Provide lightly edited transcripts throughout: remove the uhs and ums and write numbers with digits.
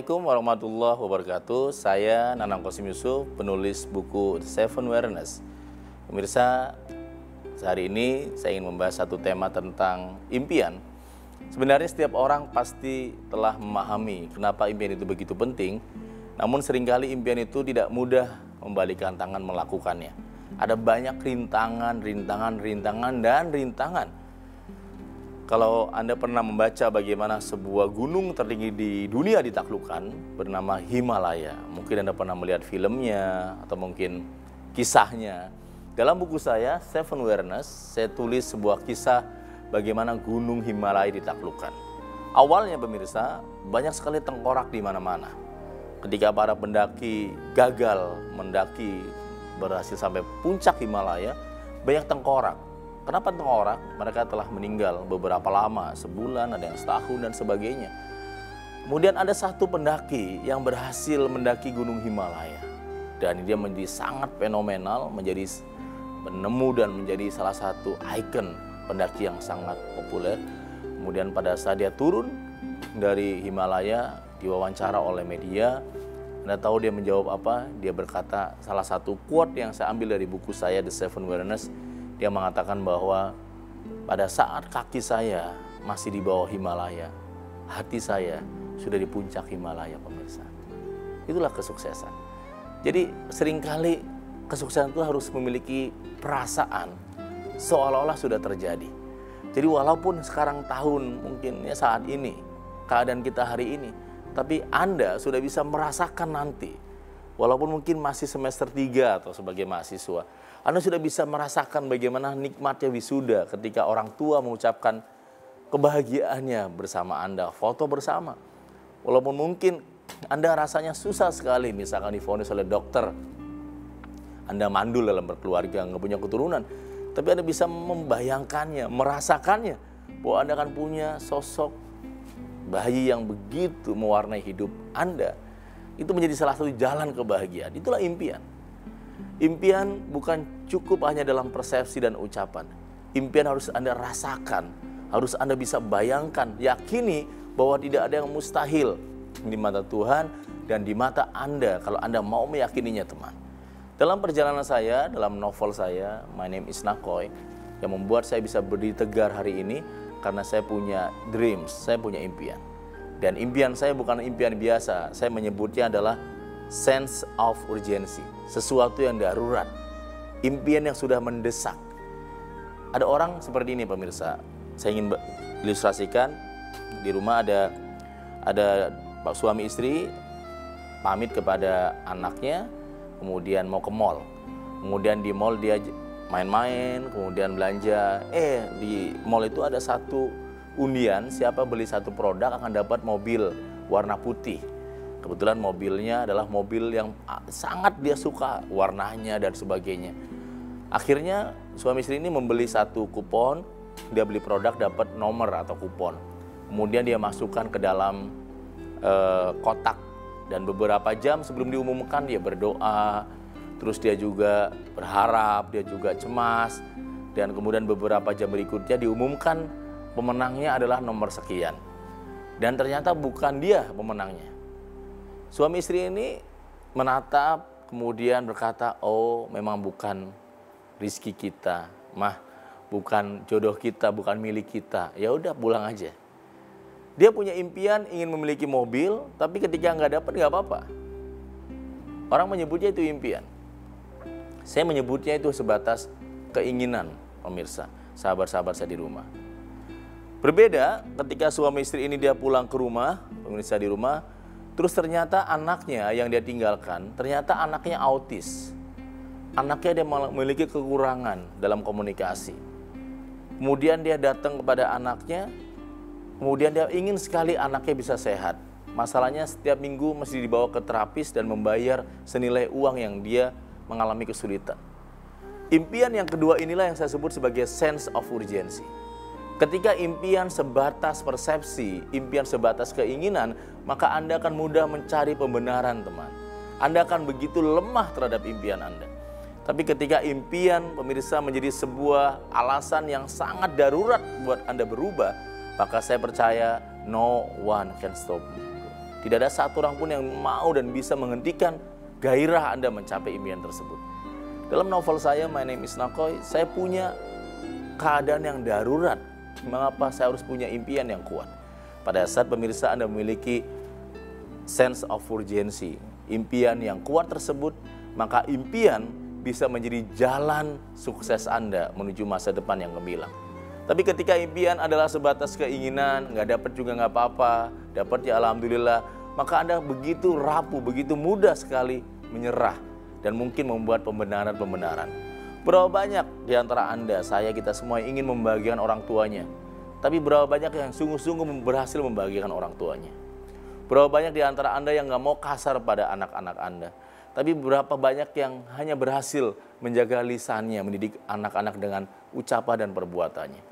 Assalamualaikum warahmatullahi wabarakatuh. Saya Nanang Qasim Yusuf, penulis buku The Seven Awareness. Pemirsa, hari ini saya ingin membahas satu tema tentang impian. Sebenarnya setiap orang pasti telah memahami kenapa impian itu begitu penting, namun seringkali impian itu tidak mudah membalikan tangan melakukannya. Ada banyak rintangan, dan rintangan. Kalau Anda pernah membaca bagaimana sebuah gunung tertinggi di dunia ditaklukkan bernama Himalaya, mungkin Anda pernah melihat filmnya atau mungkin kisahnya. Dalam buku saya, Seven Awareness, saya tulis sebuah kisah bagaimana gunung Himalaya ditaklukkan. Awalnya pemirsa, banyak sekali tengkorak di mana-mana. Ketika para pendaki gagal mendaki berhasil sampai puncak Himalaya, banyak tengkorak. Kenapa tengkorak? Mereka telah meninggal beberapa lama, sebulan, ada yang setahun dan sebagainya. Kemudian ada satu pendaki yang berhasil mendaki gunung Himalaya. Dan dia menjadi sangat fenomenal, menjadi penemu dan menjadi salah satu ikon pendaki yang sangat populer. Kemudian pada saat dia turun dari Himalaya, diwawancara oleh media. Anda tahu dia menjawab apa? Dia berkata, salah satu quote yang saya ambil dari buku saya, The Seven Awareness, dia mengatakan bahwa pada saat kaki saya masih di bawah Himalaya, hati saya sudah di puncak Himalaya, pemirsa. Itulah kesuksesan. Jadi seringkali kesuksesan itu harus memiliki perasaan seolah-olah sudah terjadi. Jadi walaupun sekarang tahun mungkin ya saat ini, keadaan kita hari ini, tapi Anda sudah bisa merasakan nanti. Walaupun mungkin masih semester 3 atau sebagai mahasiswa, Anda sudah bisa merasakan bagaimana nikmatnya wisuda ketika orang tua mengucapkan kebahagiaannya bersama Anda, foto bersama. Walaupun mungkin Anda rasanya susah sekali, misalkan divonis oleh dokter, Anda mandul dalam berkeluarga, nggak punya keturunan, tapi Anda bisa membayangkannya, merasakannya, bahwa Anda akan punya sosok bayi yang begitu mewarnai hidup Anda. Itu menjadi salah satu jalan kebahagiaan. Itulah impian. Impian bukan cukup hanya dalam persepsi dan ucapan. Impian harus Anda rasakan, harus Anda bisa bayangkan, yakini bahwa tidak ada yang mustahil di mata Tuhan dan di mata Anda kalau Anda mau meyakininya, teman. Dalam perjalanan saya, dalam novel saya, My Name is Nakoy, yang membuat saya bisa berdiri tegar hari ini karena saya punya dreams, saya punya impian. Dan impian saya bukan impian biasa, saya menyebutnya adalah sense of urgency, sesuatu yang darurat, impian yang sudah mendesak. Ada orang seperti ini pemirsa, saya ingin ilustrasikan, di rumah ada pak suami istri pamit kepada anaknya, kemudian mau ke mall, kemudian di mall dia main-main, kemudian belanja, di mall itu ada satu undian, siapa beli satu produk akan dapat mobil warna putih. Kebetulan mobilnya adalah mobil yang sangat dia suka, warnanya dan sebagainya. Akhirnya suami istri ini membeli satu kupon, dia beli produk dapat nomor atau kupon. Kemudian dia masukkan ke dalam kotak, dan beberapa jam sebelum diumumkan dia berdoa, terus dia juga berharap, dia juga cemas, dan kemudian beberapa jam berikutnya diumumkan pemenangnya adalah nomor sekian. Dan ternyata bukan dia pemenangnya. Suami istri ini menatap, kemudian berkata, oh memang bukan rizki kita, mah bukan jodoh kita, bukan milik kita. Ya udah pulang aja. Dia punya impian ingin memiliki mobil, tapi ketika nggak dapat nggak apa-apa. Orang menyebutnya itu impian. Saya menyebutnya itu sebatas keinginan, pemirsa, sahabat-sahabat saya di rumah. Berbeda ketika suami istri ini dia pulang ke rumah, pemirsa di rumah, terus ternyata anaknya yang dia tinggalkan, ternyata anaknya autis. Anaknya dia memiliki kekurangan dalam komunikasi. Kemudian dia datang kepada anaknya, kemudian dia ingin sekali anaknya bisa sehat. Masalahnya setiap minggu mesti dibawa ke terapis dan membayar senilai uang yang dia mengalami kesulitan. Impian yang kedua inilah yang saya sebut sebagai sense of urgency. Ketika impian sebatas persepsi, impian sebatas keinginan, maka Anda akan mudah mencari pembenaran, teman. Anda akan begitu lemah terhadap impian Anda. Tapi ketika impian pemirsa menjadi sebuah alasan yang sangat darurat buat Anda berubah, maka saya percaya no one can stop you. Tidak ada satu orang pun yang mau dan bisa menghentikan gairah Anda mencapai impian tersebut. Dalam novel saya, My Name is Nakoy, saya punya keadaan yang darurat. Mengapa saya harus punya impian yang kuat? Pada saat pemirsa Anda memiliki sense of urgency, impian yang kuat tersebut, maka impian bisa menjadi jalan sukses Anda menuju masa depan yang gemilang. Tapi ketika impian adalah sebatas keinginan, nggak dapat juga nggak apa-apa, dapat ya alhamdulillah, maka Anda begitu rapuh, begitu mudah sekali menyerah dan mungkin membuat pembenaran-pembenaran. Berapa banyak di antara Anda, saya, kita semua ingin membahagiakan orang tuanya, tapi berapa banyak yang sungguh-sungguh berhasil membahagiakan orang tuanya? Berapa banyak di antara Anda yang nggak mau kasar pada anak-anak Anda, tapi berapa banyak yang hanya berhasil menjaga lisannya, mendidik anak-anak dengan ucapan dan perbuatannya?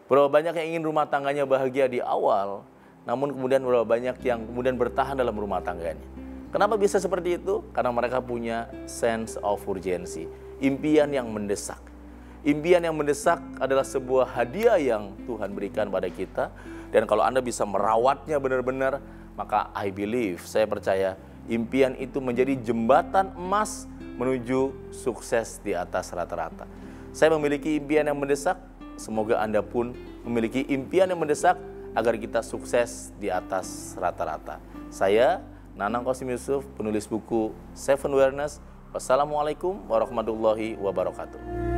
Berapa banyak yang ingin rumah tangganya bahagia di awal, namun kemudian berapa banyak yang kemudian bertahan dalam rumah tangganya? Kenapa bisa seperti itu? Karena mereka punya sense of urgency, impian yang mendesak. Impian yang mendesak adalah sebuah hadiah yang Tuhan berikan pada kita. Dan kalau Anda bisa merawatnya benar-benar, maka I believe, saya percaya, impian itu menjadi jembatan emas menuju sukses di atas rata-rata. Saya memiliki impian yang mendesak, semoga Anda pun memiliki impian yang mendesak agar kita sukses di atas rata-rata. Saya, Nanang Qasim Yusuf, penulis buku Seven Awareness. Wassalamualaikum warahmatullahi wabarakatuh.